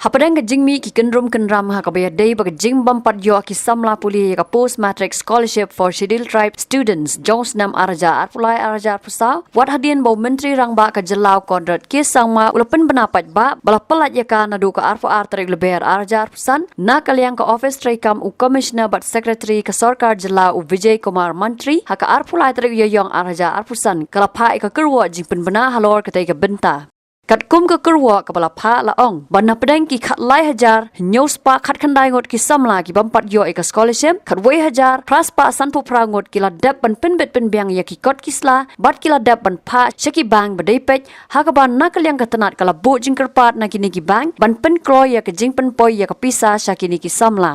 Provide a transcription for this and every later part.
Hapadang ke jingmi ki kenrum kenram ha kabaya day bag jing bampat yo ki samla puli ka post matric scholarship for scheduled tribe students Jones nam arja arpulai arja pusau wat hadian bau menteri rangba ka jelau kodrat ki sangma ulapen benapat ba bala pelat ya ka nadu ka arfu artrik leber arja pusan na kaliang ka office trekam u commissioner but secretary ka sarkar jelau u Vijay Kumar Mantri ha ka arpulai trik yoyong arja arpusan kala pha ka Kyrwoh jing penbena halor ka tay ka Bynta kat kum ke Kyrwoh ke bala pha la ong bana pedang ki khat lai hajar nyau spa khat khandai ngot ki samla ki bampat yo ek scholarship khat wei hajar praspa sanpu prangot ki la dap ban pen bet pen biang ya ki kot kisla bat ki la dap ban pha cheki bang badai pech ha ka ban na kalyang ka tanat kala bo jing kerpat na kini ki bang ban pen kroy ya ke jing pen poi ya ka pisa syakini ki samla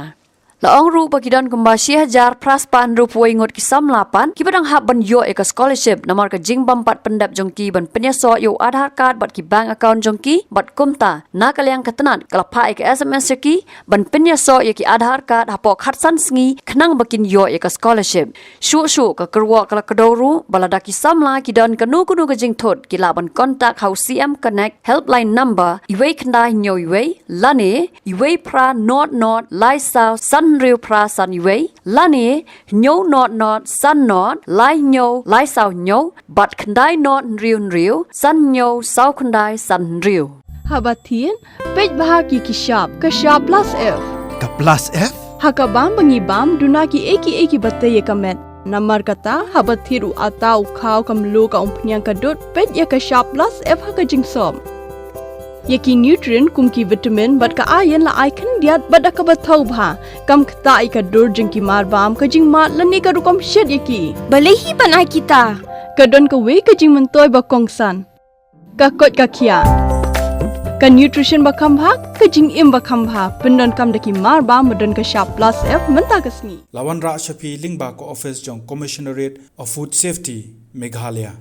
Laong ru bagi dan kembasi hajar praspan ru puai ngot ki samlapan ki badang hab ban yo ek scholarship namar ka jing bampat pendap jongki ban Pynïasoh yo Aadhaar card bat ki bank account jongki bat kumta na kalyang ketenat kalapa ek SMS ki ban Pynïasoh ye ki Aadhaar card hapo khatsan sngi khnang bakin yo ek scholarship shu ka Kyrwoh kala kadoru balada ki samla ki dan kanu kunu ka jing thot ki la ban contact how CM connect helpline number iwei khandai nyo iwei lane iwei pra not lai sao Riu pra san iwei lani nyo not san not lai nyo lai sao nyo bat khandai not riu san nyo sao khandai san riu habatin pej bahagi ki shop ka shop plus f ka plus f hakabam bangi bam duna ki eki batai comment namar kata habathiru atau khau kamlu ka umpnyang ka dot pej ya ka shop plus f ha ka jingsom Yaki nutrient kumki vitamin bat ka ayan la icon diat bada ka bathau bha kam khta ka dur jing ki mar bam ka jing mat lani ka rukom shed yaki balehi banai kita ka don ka we ka jing mentoy ba kongsan ka kot ka khia ka nutrition ba kham bha ka jing im ba kham bha pendon kam daki mar bam modon ka sharp plus f menta ka sngi lawan ra shapi lingba ko office jong commissionerate of food safety Meghalaya